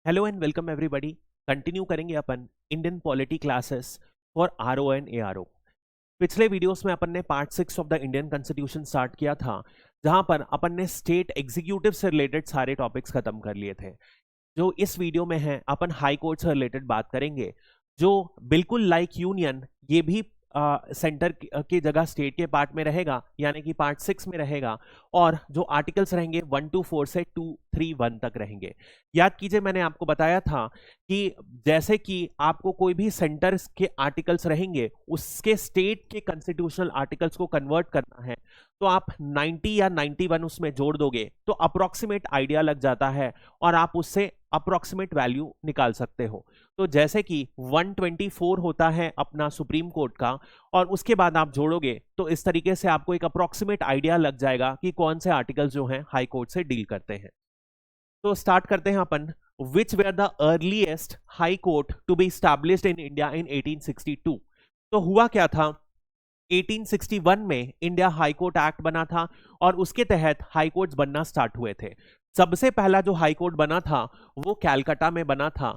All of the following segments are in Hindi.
Hello and welcome everybody. Continue करेंगे अपन Indian polity classes for RO and ARO. पिछले वीडियोस में अपन ने part 6 of the Indian constitution start किया था, जहां पर अपन ने स्टेट एग्जीक्यूटिव से रिलेटेड सारे टॉपिक्स खत्म कर लिए थे। जो इस वीडियो में है अपन हाई कोर्ट से रिलेटेड बात करेंगे, जो बिल्कुल लाइक यूनियन ये भी सेंटर की जगह स्टेट के पार्ट में रहेगा, यानी कि पार्ट 6 में रहेगा। और जो आर्टिकल्स रहेंगे 124 से 231 तक रहेंगे। याद कीजिए, मैंने आपको बताया था कि जैसे कि आपको कोई भी सेंटर के आर्टिकल्स रहेंगे, उसके स्टेट के कॉन्स्टिट्यूशनल आर्टिकल्स को कन्वर्ट करना है, तो आप 90 या 91 उसमें जोड़ दोगे तो अप्रोक्सीमेट आइडिया लग जाता है और आप उससे अप्रोक्सीमेट वैल्यू निकाल सकते हो। तो जैसे कि 124 होता है अपना सुप्रीम कोर्ट का, और उसके बाद आप जोड़ोगे तो इस तरीके से आपको एक अप्रोक्सीमेट आइडिया लग जाएगा कि कौन से आर्टिकल्स जो हैं हाई कोर्ट से डील करते हैं। तो स्टार्ट करते हैं अपन। Which were the earliest high court to be established in India in 1862। तो हुआ क्या था, 1861 में इंडिया हाई कोर्ट एक्ट बना था और उसके तहत हाई कोर्ट्स बनना स्टार्ट हुए थे। सबसे पहला जो हाई कोर्ट बना था वो कैलकाटा में बना था,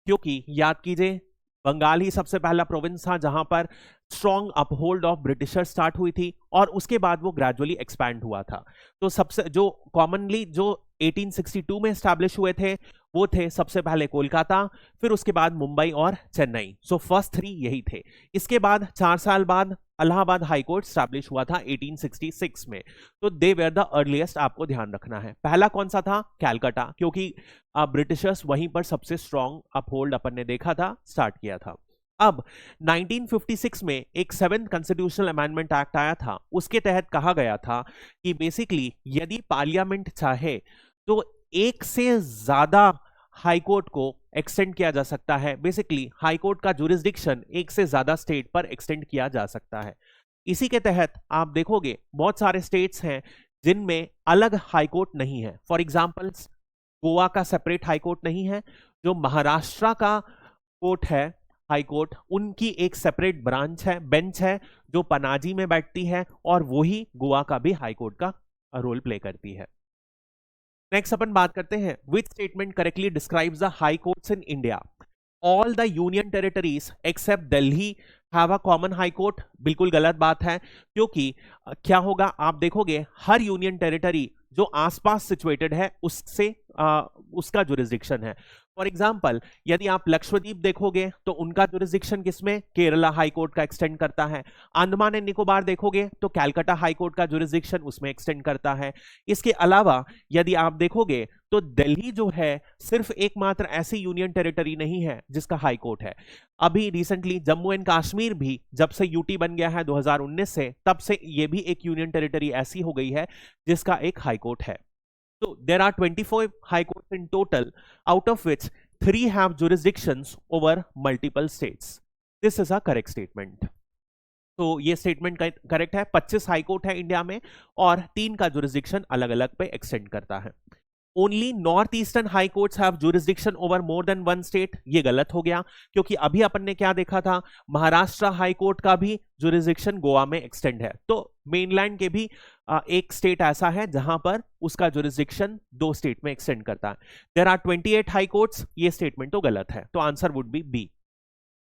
क्योंकि याद कीजिए बंगाल ही सबसे पहला प्रोविंस था जहां पर strong uphold of britisher start हुई थी, और उसके बाद वो ग्रेजुअली एक्सपैंड हुआ था। तो सबसे जो कॉमनली जो 1862 में स्टैब्लिश हुए थे वो थे सबसे पहले कोलकाता, फिर उसके बाद मुंबई और चेन्नई। सो फर्स्ट 3 यही थे। इसके बाद 4 साल बाद इलाहाबाद हाई कोर्ट स्टैब्लिश हुआ था 1866 में। तो दे वेर द अर्लीस्ट, आपको ध्यान रखना है। पहला कौन सा था? कैलकाटा, क्योंकि ब्रिटिशर्स वहीं पर सबसे स्ट्रॉन्ग अपहोल्ड अपन ने देखा था, स्टार्ट किया था। अब 1956 में एक 7th कॉन्स्टिट्यूशनल अमेंडमेंट एक्ट आया था। उसके तहत कहा गया था कि बेसिकली यदि पार्लियामेंट चाहे तो एक से ज्यादा हाई कोर्ट को एक्सटेंड किया जा सकता है। बेसिकली हाई कोर्ट का जुरिस्डिक्शन एक से ज्यादा स्टेट पर एक्सटेंड किया जा सकता है। इसी के तहत आप देखोगे बहुत सारे स्टेट्स हैं जिनमें अलग हाई कोर्ट नहीं है। फॉर एग्जांपल गोवा का सेपरेट हाई कोर्ट नहीं है। जो महाराष्ट्र का कोर्ट है हाई कोर्ट, उनकी एक सेपरेट ब्रांच है, बेंच है, जो पनाजी में बैठती है, और वही गोवा का भी हाई कोर्ट का रोल प्ले करती है। नेक्स्ट अपन बात करते हैं, which statement correctly describes the high courts in India. All the union territories except Delhi have a common high court. बिल्कुल गलत बात है, क्योंकि क्या होगा आप देखोगे हर यूनियन टेरिटरी जो आसपास सिचुएटेड है उससे उसका जुरिस्डिक्शन है। फॉर एग्जांपल यदि आप लक्षद्वीप देखोगे तो उनका जुरिस्डिक्शन किसमें? केरला हाई कोर्ट का एक्सटेंड करता है। अंडमान एंड निकोबार देखोगे तो कैलकाटा हाई कोर्ट का जुरिस्डिक्शन उसमें एक्सटेंड करता है। इसके अलावा यदि आप देखोगे तो दिल्ली जो है सिर्फ एकमात्र ऐसी यूनियन टेरिटरी नहीं है जिसका हाई कोर्ट है। अभी रिसेंटली जम्मू एंड कश्मीर भी जब से यूटी बन गया है 2019 से, तब से ये भी एक यूनियन टेरिटरी ऐसी हो गई है जिसका एक हाई कोर्ट है। So there are 24 high courts in total, out of which 3 have jurisdictions over multiple states. This is a correct statement. तो ये स्टेटमेंट करेक्ट है। 25 हाई कोर्ट है इंडिया में और 3 का जुरिस्डिक्शन अलग अलग पे एक्सटेंड करता है। Only north eastern high courts have jurisdiction over more than 1 state. ये गलत हो गया, क्योंकि अभी अपन ने क्या देखा था, महाराष्ट्र हाई कोर्ट का भी जुरिस्डिक्शन गोवा में एक्सटेंड है। तो मेनलैंड के भी एक स्टेट ऐसा है जहां पर उसका जुरिस्डिक्शन 2 स्टेट में एक्सटेंड करता है। There are 28 high courts. ये स्टेटमेंट तो गलत है, तो आंसर वुड बी बी।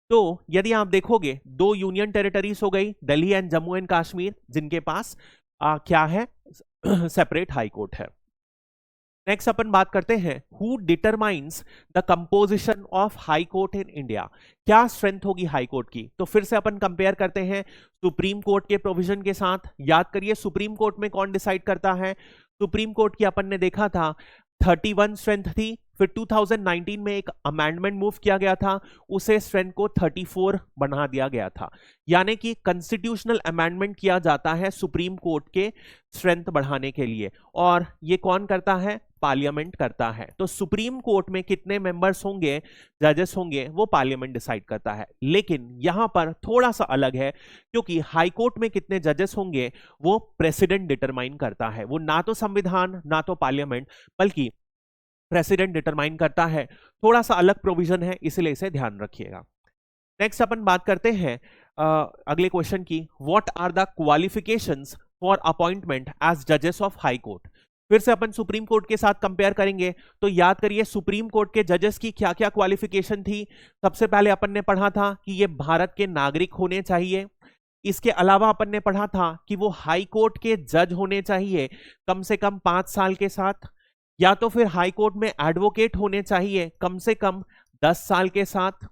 तो यदि आप देखोगे 2 यूनियन टेरिटरीज हो गई, दिल्ली एंड जम्मू एंड कश्मीर, जिनके पास क्या है, सेपरेट हाई कोर्ट है। नेक्स्ट अपन बात करते हैं, who determines the composition of high court in India. क्या स्ट्रेंथ होगी हाई कोर्ट की? तो फिर से अपन कंपेयर करते हैं सुप्रीम कोर्ट के प्रोविजन के साथ। याद करिए सुप्रीम कोर्ट में कौन डिसाइड करता है। सुप्रीम कोर्ट की अपन ने देखा था 31 स्ट्रेंथ थी, फिर 2019 में एक अमेंडमेंट मूव किया गया था, उसे स्ट्रेंथ को 34 बढ़ा दिया गया था। यानी कि कॉन्स्टिट्यूशनल अमेंडमेंट किया जाता है सुप्रीम कोर्ट के स्ट्रेंथ बढ़ाने के लिए, और ये कौन करता है? पार्लियामेंट करता है। तो सुप्रीम कोर्ट में कितने मेंबर्स होंगे, जजेस होंगे, वो पार्लियामेंट डिसाइड करता है। लेकिन यहां पर थोड़ा सा अलग है, क्योंकि हाई कोर्ट में कितने जजेस होंगे वो प्रेसिडेंट डिटरमाइन करता है। वो ना तो संविधान ना तो पार्लियामेंट, बल्कि प्रेसिडेंट डिटरमाइन करता है। थोड़ा सा अलग प्रोविजन है, इसलिए इसे ध्यान रखिएगा। नेक्स्ट अपन बात करते हैं अगले क्वेश्चन की, what are the qualifications for appointment as जजेस ऑफ हाई कोर्ट। फिर से अपन सुप्रीम कोर्ट के साथ कंपेयर करेंगे तो याद करिए सुप्रीम कोर्ट के जजेस की क्या क्या क्वालिफिकेशन थी। सबसे पहले अपन ने पढ़ा था कि ये भारत के नागरिक होने चाहिए। इसके अलावा अपन ने पढ़ा था कि वो हाई कोर्ट के जज होने चाहिए कम से कम 5 साल के साथ, या तो फिर हाई कोर्ट में एडवोकेट होने चाहिए कम से कम 10 साल के साथ।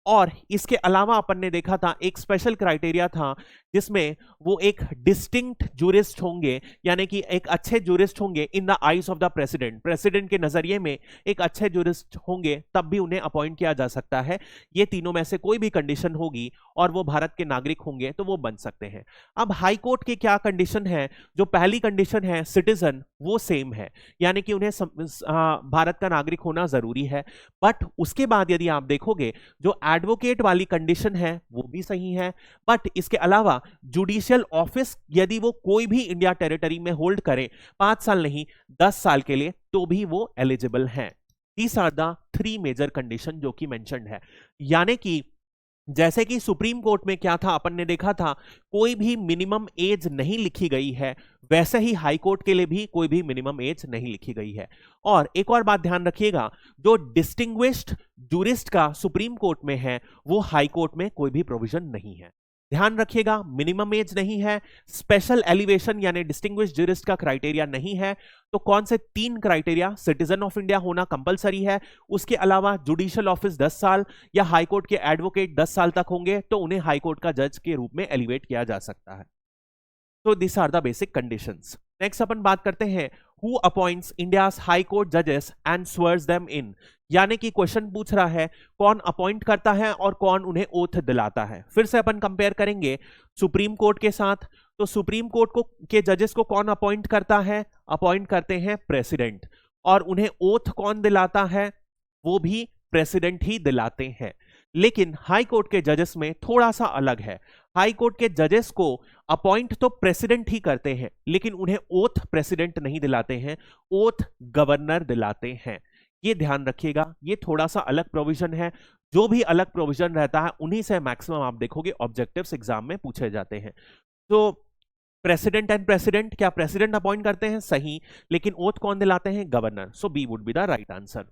और इसके अलावा अपन ने देखा था एक स्पेशल क्राइटेरिया था जिसमें वो एक डिस्टिंक्ट जूरिस्ट होंगे, यानी कि एक अच्छे जूरिस्ट होंगे in the eyes of the president, president के नजरिए में एक अच्छे जूरिस्ट होंगे तब भी उन्हें अपॉइंट किया जा सकता है। ये तीनों में से कोई भी कंडीशन होगी और वो भारत के नागरिक होंगे तो वो बन सकते हैं। अब हाई कोर्ट की क्या कंडीशन है? जो पहली कंडीशन है सिटीजन, वो सेम है, यानी कि उन्हें भारत का नागरिक होना जरूरी है। बट उसके बाद यदि आप देखोगे जो एडवोकेट वाली कंडीशन है वो भी सही है। बट इसके अलावा जुडिशियल ऑफिस यदि वो कोई भी इंडिया टेरिटरी में होल्ड करे 5 साल नहीं 10 साल के लिए तो भी वो एलिजिबल हैं। These are the 3 major condition जो कि मेंशन्ड है। यानी कि जैसे कि सुप्रीम कोर्ट में क्या था अपन ने देखा था कोई भी मिनिमम एज नहीं लिखी गई है, वैसे ही हाई कोर्ट के लिए भी कोई भी मिनिमम एज नहीं लिखी गई है। और एक और बात ध्यान रखिएगा, जो डिस्टिंग्विश्ड जूरिस्ट का सुप्रीम कोर्ट में है वो हाई कोर्ट में कोई भी प्रोविजन नहीं है। ध्यान रखिएगा, मिनिमम एज नहीं है, स्पेशल एलिवेशन यानी डिस्टिंग्विश्ड जूरिस्ट का क्राइटेरिया नहीं है। तो कौन से 3 क्राइटेरिया? सिटीजन ऑफ इंडिया होना कंपलसरी है, उसके अलावा जुडिशियल ऑफिस 10 साल या हाई कोर्ट के एडवोकेट 10 साल तक होंगे तो उन्हें हाई कोर्ट का जज के रूप में एलिवेट किया जा सकता है। तो this are the basic conditions. Next अपन बात करते हैं who appoints India's high court जजेस एंड स्वेयर्स देम इन, यानी कि क्वेश्चन पूछ रहा है कौन अपॉइंट करता है और कौन उन्हें ओथ दिलाता है। फिर से अपन कंपेयर करेंगे सुप्रीम कोर्ट के साथ। तो सुप्रीम कोर्ट को के जजेस को कौन अपॉइंट करता है? अपॉइंट करते हैं प्रेसिडेंट। और उन्हें ओथ कौन दिलाता है? वो भी प्रेसिडेंट ही दिलाते हैं। लेकिन हाई कोर्ट के जजेस में थोड़ा सा अलग है। हाई कोर्ट के जजेस को अपॉइंट तो प्रेसिडेंट ही करते हैं लेकिन उन्हें ओथ प्रेसिडेंट नहीं दिलाते हैं, ओथ गवर्नर दिलाते हैं। ये ध्यान रखिएगा, ये थोड़ा सा अलग प्रोविजन है। जो भी अलग प्रोविजन रहता है उन्हीं से मैक्सिमम आप देखोगे ऑब्जेक्टिव्स एग्जाम में पूछे जाते हैं। तो प्रेसिडेंट एंड प्रेसिडेंट, क्या प्रेसिडेंट अपॉइंट करते हैं? सही, लेकिन ओथ कौन दिलाते हैं? Governor. So B would be the right answer.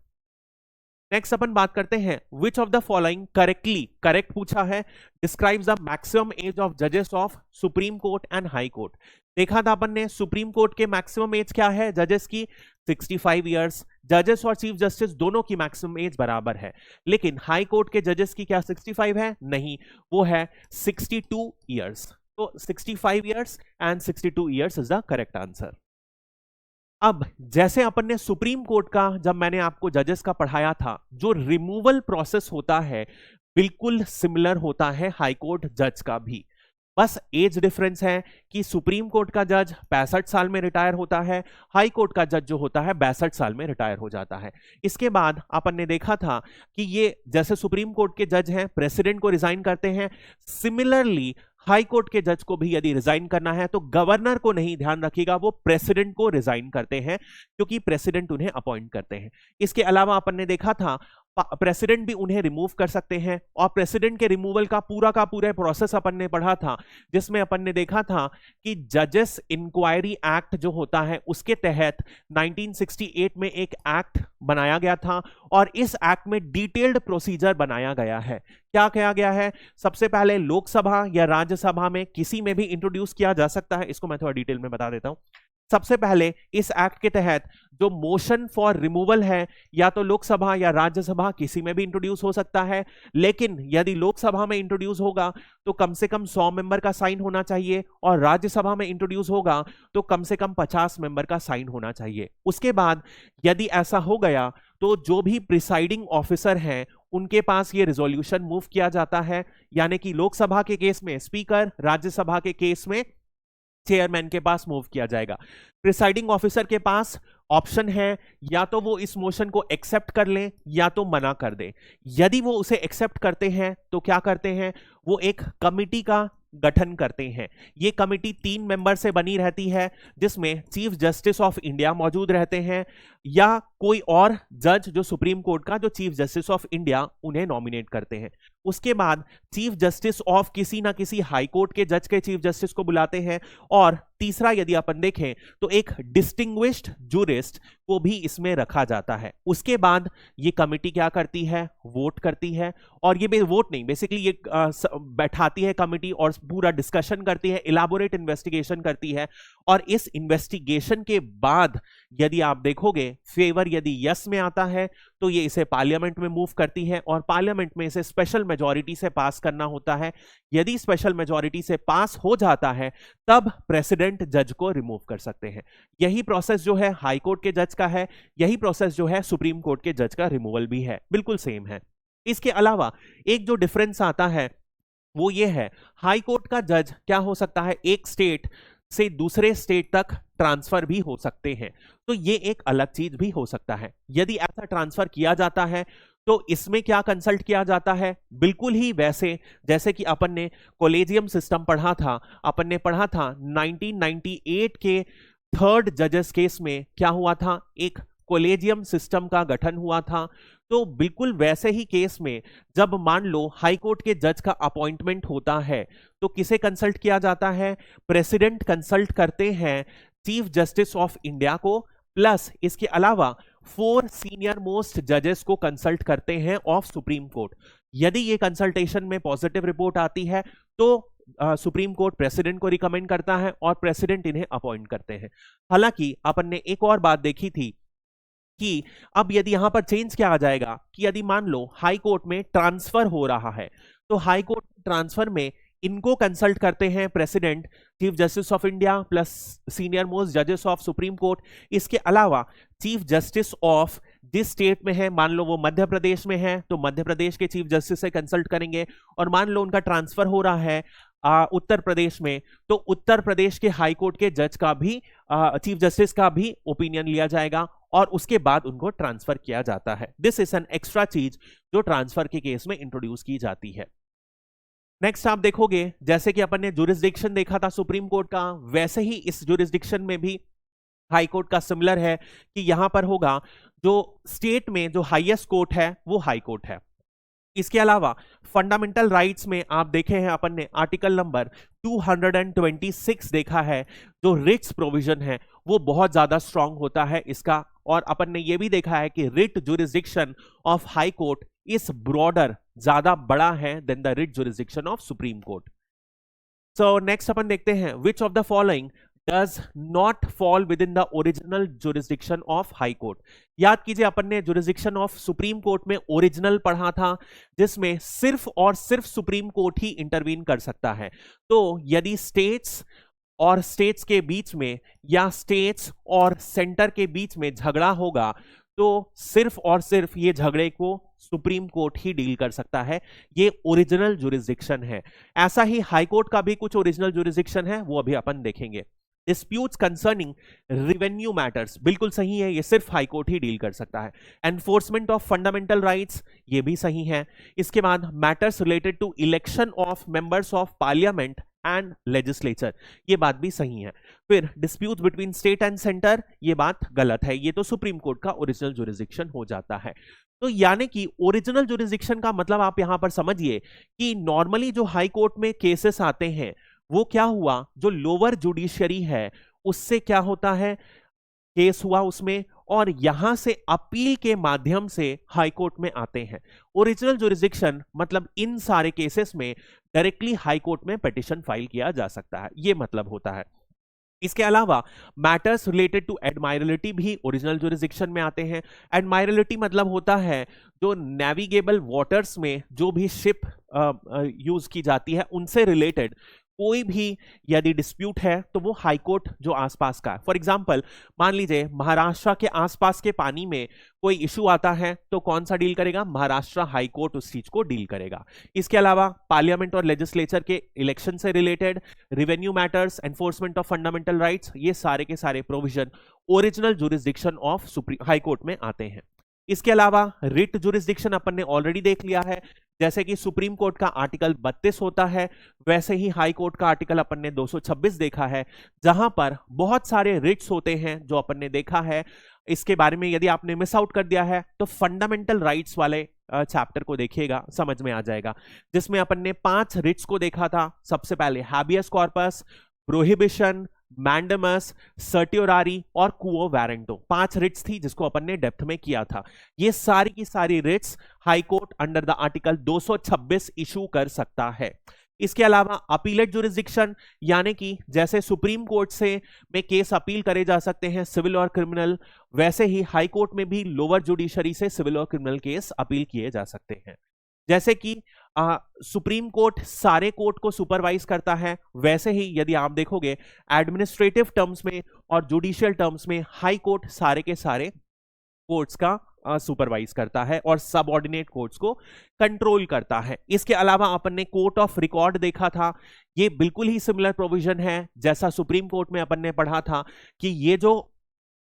Next अपन बात करते हैं which of the following correctly, correct पूछा है, describes the maximum age of जजेस of supreme court and high court. देखा था अपन ने सुप्रीम कोर्ट के मैक्सिमम एज क्या है जजेस की? 65 इयर्स। जजेस और चीफ जस्टिस दोनों की मैक्सिमम एज बराबर है, लेकिन हाई कोर्ट के जजेस की क्या 65 है? नहीं, वो है 62 इयर्स। तो 65 years and 62 years is the correct answer. अब जैसे अपन ने सुप्रीम कोर्ट का जब मैंने आपको जजेस का पढ़ाया था, जो रिमूवल प्रोसेस होता है बिल्कुल सिमिलर होता है हाई कोर्ट जज का भी। बस एज डिफरेंस है कि सुप्रीम कोर्ट का जज 65 साल में रिटायर होता है, हाई कोर्ट का जज जो होता है 62 साल में रिटायर हो जाता है। इसके बाद अपन ने देखा था कि ये जैसे सुप्रीम कोर्ट के जज हैं प्रेसिडेंट को रिजाइन करते हैं, सिमिलरली हाई कोर्ट के जज को भी यदि रिजाइन करना है तो गवर्नर को नहीं, ध्यान रखिएगा, वो प्रेसिडेंट को रिजाइन करते हैं क्योंकि प्रेसिडेंट उन्हें अपॉइंट करते हैं। इसके अलावा अपन ने देखा था प्रेसिडेंट भी उन्हें रिमूव कर सकते हैं, और प्रेसिडेंट के रिमूवल का पूरा प्रोसेस अपन ने पढ़ा था, जिसमें अपन ने देखा था कि जजेस इंक्वायरी एक्ट जो होता है उसके तहत 1968 में एक एक्ट बनाया गया था और इस एक्ट में डिटेल्ड प्रोसीजर बनाया गया है। क्या किया गया है? सबसे पहले लोकसभा या राज्यसभा में किसी में भी इंट्रोड्यूस किया जा सकता है, इसको मैं थोड़ा डिटेल में बता देता हूं। सबसे पहले इस एक्ट के तहत जो मोशन फॉर रिमूवल है या तो लोकसभा या राज्यसभा किसी में भी इंट्रोड्यूस हो सकता है, लेकिन यदि लोकसभा में इंट्रोड्यूस होगा तो कम से कम 100 मेंबर का साइन होना चाहिए और राज्यसभा में इंट्रोड्यूस होगा तो कम से कम 50 मेंबर का साइन होना चाहिए। उसके बाद यदि ऐसा हो गया तो जो भी प्रिसाइडिंग ऑफिसर हैं उनके पास ये रिजोल्यूशन मूव किया जाता है, यानी कि लोकसभा के केस में स्पीकर, राज्यसभा के केस में चेयरमैन के पास मूव किया जाएगा। प्रिसाइडिंग ऑफिसर के पास ऑप्शन है या तो वो इस मोशन को एक्सेप्ट कर लें या तो मना कर दें। यदि वो उसे एक्सेप्ट करते हैं तो क्या करते हैं, वो एक कमिटी का गठन करते हैं। ये कमिटी 3 मेंबर से बनी रहती है जिसमें चीफ जस्टिस ऑफ इंडिया मौजूद रहते हैं, या कोई और जज जो सुप्रीम कोर्ट का जो चीफ जस्टिस ऑफ इंडिया उन्हें नॉमिनेट करते हैं। उसके बाद चीफ जस्टिस ऑफ किसी ना किसी हाई कोर्ट के जज के चीफ जस्टिस को बुलाते हैं। और तीसरा यदि अपन देखें तो एक डिस्टिंग्विश्ड जूरिस्ट को भी इसमें रखा जाता है। उसके बाद ये कमिटी क्या करती है, वोट करती है। और ये वोट नहीं, बेसिकली ये बैठाती है कमिटी और पूरा डिस्कशन करती है, इलाबोरेट इन्वेस्टिगेशन करती है। और इस इन्वेस्टिगेशन के बाद यदि आप देखोगे फेवर यदि यस में आता है तो ये इसे पार्लियामेंट में मूव करती है और पार्लियामेंट में इसे स्पेशल मेजॉरिटी से पास करना होता है। यदि स्पेशल मेजॉरिटी से पास हो जाता है तब प्रेसिडेंट जज को रिमूव कर सकते हैं। यही प्रोसेस जो है हाई कोर्ट के जज का है, यही प्रोसेस जो है सुप्रीम कोर्ट के जज का रिमूवल भी है, बिल्कुल सेम है। इसके अलावा एक जो डिफरेंस आता है वो ये है, हाई कोर्ट का जज क्या हो सकता है, एक स्टेट से दूसरे स्टेट तक ट्रांसफर भी हो सकते हैं। तो ये एक अलग चीज भी हो सकता है। यदि ऐसा ट्रांसफर किया जाता है तो इसमें क्या कंसल्ट किया जाता है, बिल्कुल ही वैसे जैसे कि अपन ने कॉलेजियम सिस्टम पढ़ा था। अपन ने पढ़ा था 1998 के थर्ड जजेस केस में क्या हुआ था, एक कॉलेजियम सिस्टम का गठन हुआ था। तो बिल्कुल वैसे ही केस में जब मान लो हाई कोर्ट के जज का अपॉइंटमेंट होता है तो किसे कंसल्ट किया जाता है, प्रेसिडेंट कंसल्ट करते हैं चीफ जस्टिस ऑफ इंडिया को, प्लस इसके अलावा 4 सीनियर मोस्ट जजेस को कंसल्ट करते हैं ऑफ सुप्रीम कोर्ट। यदि ये कंसल्टेशन में पॉजिटिव रिपोर्ट आती है तो सुप्रीम कोर्ट प्रेसिडेंट को रिकमेंड करता है और प्रेसिडेंट इन्हें अपॉइंट करते हैं। हालांकि अपन ने एक और बात देखी थी कि अब यदि यहां पर चेंज क्या आ जाएगा कि यदि मान लो हाई कोर्ट में ट्रांसफर हो रहा है तो हाई कोर्ट ट्रांसफर में इनको कंसल्ट करते हैं president, chief justice of India plus senior most जजेस ऑफ सुप्रीम कोर्ट। इसके अलावा चीफ जस्टिस ऑफ जिस स्टेट में है, मान लो वो मध्य प्रदेश में है तो मध्य प्रदेश के चीफ जस्टिस से कंसल्ट करेंगे। और मान लो उनका ट्रांसफर हो रहा है उत्तर प्रदेश में तो उत्तर प्रदेश के हाई कोर्ट के जज का भी चीफ जस्टिस का भी ओपिनियन लिया जाएगा और उसके बाद उनको ट्रांसफर किया जाता है। दिस इज एन एक्स्ट्रा चीज जो ट्रांसफर के केस में इंट्रोड्यूस की जाती है। नेक्स्ट आप देखोगे जैसे कि अपन ने जुरिस्डिक्शन देखा था सुप्रीम कोर्ट का, वैसे ही इस जुरिस्डिक्शन में भी हाई कोर्ट का सिमिलर है कि यहां पर होगा जो स्टेट में जो हाईएस्ट कोर्ट है वो हाई कोर्ट है। इसके अलावा फंडामेंटल राइट्स में आप देखे हैं अपन ने आर्टिकल नंबर 226 देखा है, जो रिट्स प्रोविजन है वो बहुत ज्यादा स्ट्रांग होता है इसका। और अपन ने ये भी देखा है कि writ jurisdiction of high court इस ब्रॉडर, ज्यादा बड़ा है than the writ jurisdiction of supreme court. So next अपन देखते हैं which of the following does not fall within the original jurisdiction of high court। याद कीजिए अपन ने jurisdiction of सुप्रीम कोर्ट में ओरिजिनल पढ़ा था जिसमें सिर्फ और सिर्फ सुप्रीम कोर्ट ही इंटरवीन कर सकता है। तो यदि स्टेट्स और स्टेट्स के बीच में या स्टेट्स और सेंटर के बीच में झगड़ा होगा तो सिर्फ और सिर्फ ये झगड़े को सुप्रीम कोर्ट ही डील कर सकता है। ये ओरिजिनल जुरिस्डिक्शन है। ऐसा ही हाई कोर्ट का भी कुछ ओरिजिनल जुरिस्डिक्शन है, वो अभी अपन देखेंगे। डिस्प्यूट्स कंसर्निंग रेवेन्यू मैटर्स बिल्कुल सही है, ये सिर्फ हाई कोर्ट ही डील कर सकता है। एनफोर्समेंट ऑफ फंडामेंटल राइट्स ये भी सही है। इसके बाद matters related to election of members of parliament and legislature, ये बात भी सही है। फिर dispute between state and centre, ये बात गलत है, ये तो सुप्रीम कोर्ट का ओरिजिनल जुरिस्डिक्शन हो जाता है। तो यानी कि ओरिजिनल जुरिस्डिक्शन का मतलब आप यहां पर समझिए कि नॉर्मली जो हाई कोर्ट में केसेस आते हैं वो क्या हुआ, जो लोअर जुडिशियरी है उससे क्या होता है, केस हुआ उसमें और यहां से अपील के माध्यम से हाई कोर्ट में आते हैं। ओरिजिनल जुरिस्डिक्शन मतलब इन सारे केसेस में डायरेक्टली हाई कोर्ट में पिटीशन फाइल किया जा सकता है, ये मतलब होता है। इसके अलावा मैटर्स रिलेटेड टू एडमायरेबिलिटी भी ओरिजिनल जुरिस्डिक्शन में आते हैं। एडमायरेबिलिटी मतलब होता है जो नेविगेबल वाटर्स में जो भी शिप यूज की जाती है उनसे रिलेटेड कोई भी यदि डिस्प्यूट है तो वो हाई कोर्ट जो आसपास का है। फॉर एग्जांपल मान लीजिए महाराष्ट्र के आसपास के पानी में कोई इशू आता है तो कौन सा डील करेगा, महाराष्ट्र हाई कोर्ट उस चीज को डील करेगा। इसके अलावा पार्लियामेंट और लेजिस्लेचर के इलेक्शन से related revenue matters, enforcement of fundamental rights, ये सारे के सारे provision original jurisdiction of supreme high court में आते हैं। इसके अलावा रिट जुरिस्डिक्शन अपन ने ऑलरेडी देख लिया है, जैसे कि सुप्रीम कोर्ट का आर्टिकल 32 होता है वैसे ही हाई कोर्ट का आर्टिकल अपन ने 226 देखा है, जहां पर बहुत सारे रिट्स होते हैं जो अपन ने देखा है। इसके बारे में यदि आपने मिस आउट कर दिया है तो फंडामेंटल राइट्स वाले चैप्टर को देखिएगा, समझ में आ जाएगा, जिसमें अपन ने 5 रिट्स को देखा था। सबसे पहले habeas corpus, prohibition, mandamus, certiorari और कुओ वारंटो, 5 रिट्स थी जिसको अपन ने डेप्थ में किया था। ये सारी की सारी writs high court under the article 226 issue कर सकता है। इसके अलावा अपीलेट जुरिस्डिक्शन, यानी कि जैसे सुप्रीम कोर्ट से में केस अपील करे जा सकते हैं सिविल और क्रिमिनल, वैसे ही हाई कोर्ट में भी लोअर जुडिशरी से सिविल और क्रिमिनल केस अपील किए जा सकते हैं। जैसे कि सुप्रीम कोर्ट सारे कोर्ट को सुपरवाइज करता है, वैसे ही यदि आप देखोगे एडमिनिस्ट्रेटिव टर्म्स में और जुडिशियल टर्म्स में हाई कोर्ट सारे के सारे कोर्ट्स का सुपरवाइज करता है और सबऑर्डिनेट कोर्ट्स को कंट्रोल करता है। इसके अलावा अपन ने कोर्ट ऑफ रिकॉर्ड देखा था, ये बिल्कुल ही सिमिलर प्रोविजन है जैसा सुप्रीम कोर्ट में अपन ने पढ़ा था कि ये जो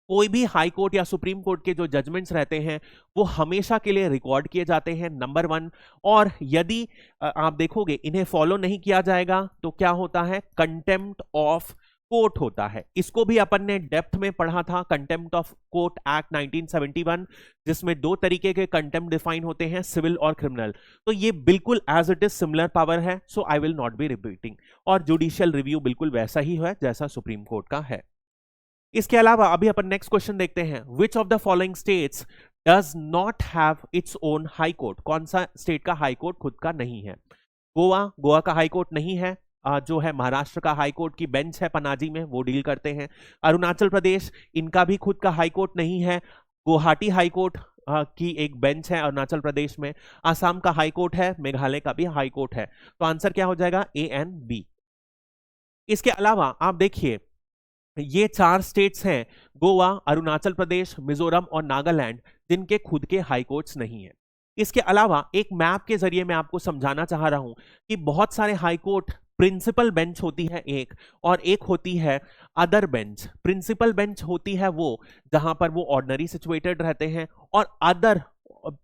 कोई भी हाई कोर्ट या सुप्रीम कोर्ट के जो जजमेंट्स रहते हैं वो हमेशा के लिए रिकॉर्ड किए जाते हैं, नंबर 1। और यदि आप देखोगे इन्हें फॉलो नहीं किया जाएगा तो क्या होता है, कंटेम्प्ट ऑफ कोर्ट होता है। इसको भी अपन ने डेप्थ में पढ़ा था, कंटेम्प्ट ऑफ कोर्ट एक्ट 1971, जिसमें 2 तरीके के कंटेम्प्ट डिफाइन होते हैं, सिविल और क्रिमिनल। तो ये बिल्कुल as it is similar power है, so I will not be repeating. और जुडिशियल रिव्यू बिल्कुल वैसा ही है जैसा सुप्रीम कोर्ट का है। इसके अलावा अभी अपन नेक्स्ट क्वेश्चन देखते हैं, which of the following states does not have its own high court. कौन सा स्टेट का हाई कोर्ट खुद का नहीं है? गोवा का हाई कोर्ट नहीं है, जो है महाराष्ट्र का हाई कोर्ट की बेंच है पनाजी में, वो डील करते हैं। अरुणाचल प्रदेश, इनका भी खुद का हाई कोर्ट नहीं है, गुवाहाटी हाई कोर्ट की एक बेंच है अरुणाचल प्रदेश में। आसाम का हाई कोर्ट है, मेघालय का भी हाई कोर्ट है। तो आंसर क्या हो जाएगा, ए एंड बी। इसके अलावा आप देखिए ये 4 स्टेट्स हैं, गोवा, अरुणाचल प्रदेश, मिजोरम और नागालैंड, जिनके खुद के हाई कोर्ट्स नहीं है। इसके अलावा एक मैप के जरिए मैं आपको समझाना चाह रहा हूं कि बहुत सारे हाई कोर्ट प्रिंसिपल बेंच होती है एक, और एक होती है अदर बेंच। प्रिंसिपल बेंच होती है वो जहां पर वो ऑर्डिनरी सिचुएटेड रहते हैं, और अदर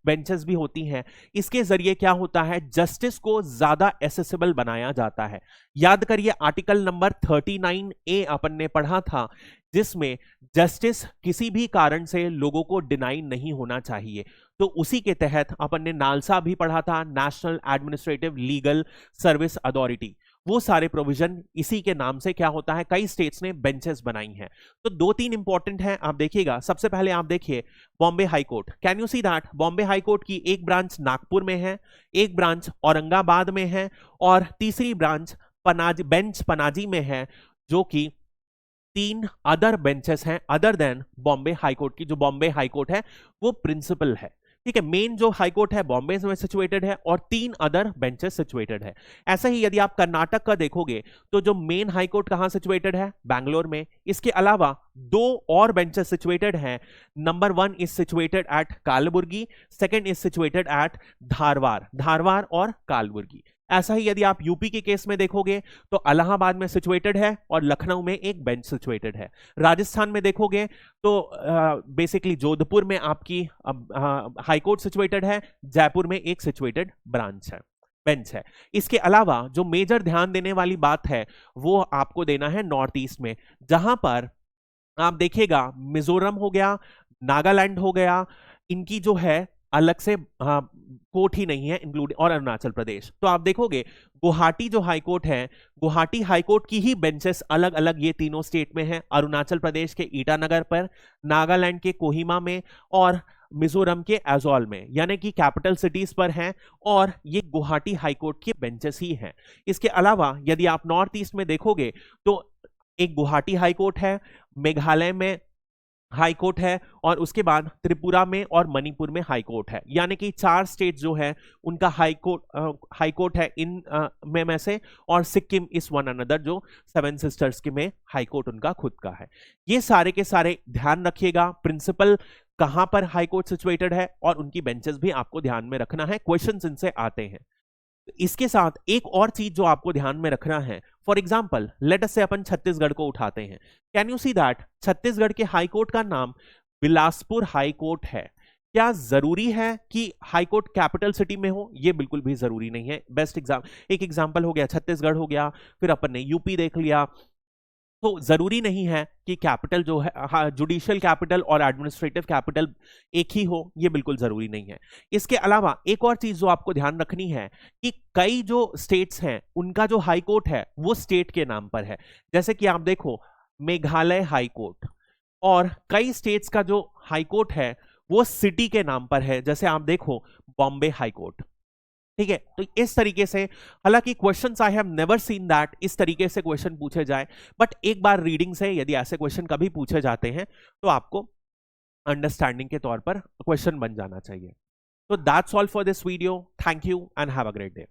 बेंचेस भी होती हैं। इसके जरिए क्या होता है, जस्टिस को ज्यादा एसेसिबल बनाया जाता है। याद करिए आर्टिकल नंबर 39A अपन ने पढ़ा था, जिसमें जस्टिस किसी भी कारण से लोगों को डिनाई नहीं होना चाहिए। तो उसी के तहत अपन ने नालसा भी पढ़ा था, national administrative legal service authority. वो सारे प्रोविजन इसी के नाम से क्या होता है, कई स्टेट्स ने बेंचेस बनाई हैं। तो 2-3 इंपॉर्टेंट हैं, आप देखिएगा। सबसे पहले आप देखिए Bombay high court, can you see that Bombay high court की एक ब्रांच नागपुर में है, एक ब्रांच औरंगाबाद में है, और तीसरी ब्रांच पनाजी में है, जो कि 3 अदर बेंचेस हैं other than Bombay high court की। जो बॉम्बे हाई कोर्ट है वो प्रिंसिपल है, ठीक है। मेन जो हाई कोर्ट है बॉम्बे में सिचुएटेड है और 3 अदर बेंचेस सिचुएटेड है। ऐसा ही यदि आप कर्नाटक का देखोगे तो जो मेन हाई कोर्ट कहां सिचुएटेड है, बैंगलोर में। इसके अलावा 2 और बेंचेस सिचुएटेड हैं। Number 1 is situated at Kalburgi, second is situated at Dharwar और कालबुर्गी। ऐसा ही यदि आप यूपी के केस में देखोगे तो इलाहाबाद में सिचुएटेड है और लखनऊ में एक बेंच सिचुएटेड है। राजस्थान में देखोगे तो बेसिकली जोधपुर में आपकी हाई कोर्ट सिचुएटेड है, जयपुर में एक सिचुएटेड बेंच है। इसके अलावा जो मेजर ध्यान देने वाली बात है वो आपको देना है नॉर्थ ईस्ट में, जहां पर आप देखिएगा मिजोरम हो गया, नागालैंड हो गया, इनकी जो है अलग से कोर्ट ही नहीं है इंक्लूड, और अरुणाचल प्रदेश। तो आप देखोगे गुवाहाटी जो हाई कोर्ट है, गुवाहाटी हाई कोर्ट की ही बेंचेस अलग अलग ये तीनों स्टेट में है, अरुणाचल प्रदेश के ईटानगर पर, नागालैंड के कोहिमा में, और मिजोरम के एजोल में, यानी कि कैपिटल सिटीज पर हैं, और ये गुवाहाटी हाई कोर्ट के बेंचेस ही हैं। इसके अलावा यदि आप नॉर्थ ईस्ट में देखोगे तो एक गुवाहाटी हाई कोर्ट है, मेघालय में हाई कोर्ट है, और उसके बाद त्रिपुरा में और मणिपुर में हाई कोर्ट है। यानी कि 4 स्टेट जो है उनका हाई कोर्ट है इन में से, और सिक्किम इस वन अनदर जो 7 सिस्टर्स के में हाई कोर्ट उनका खुद का है। ये सारे के सारे ध्यान रखिएगा, प्रिंसिपल कहां पर हाई कोर्ट सिचुएटेड है और उनकी बेंचेस भी आपको ध्यान में रखना है, क्वेश्चंस इनसे आते हैं। इसके साथ एक और चीज जो आपको ध्यान में रखना है, फॉर एग्जाम्पल लेट अस से अपन छत्तीसगढ़ को उठाते हैं। Can you see that Chhattisgarh के हाई कोर्ट का नाम बिलासपुर हाई कोर्ट है। क्या जरूरी है कि हाई कोर्ट कैपिटल सिटी में हो? ये बिल्कुल भी जरूरी नहीं है। एक एग्जाम्पल हो गया छत्तीसगढ़ हो गया, फिर अपन ने यूपी देख लिया, तो जरूरी नहीं है कि कैपिटल जो है, हाँ, जुडिशियल कैपिटल और एडमिनिस्ट्रेटिव कैपिटल एक ही हो, ये बिल्कुल जरूरी नहीं है। इसके अलावा एक और चीज जो आपको ध्यान रखनी है कि कई जो स्टेट्स हैं उनका जो हाई कोर्ट है वो स्टेट के नाम पर है। जैसे कि आप देखो मेघालय हाई कोर्ट, और कई स्टेट्स का जो हाई कोर्ट है वो सिटी के नाम पर है, जैसे आप देखो बॉम्बे हाई कोर्ट। ठीक है, तो इस तरीके से, हालांकि questions I have never seen that इस तरीके से क्वेश्चन पूछे जाए, बट एक बार रीडिंग से यदि ऐसे क्वेश्चन कभी पूछे जाते हैं तो आपको अंडरस्टैंडिंग के तौर पर क्वेश्चन बन जाना चाहिए। तो that's all for this video, thank you and have a great day.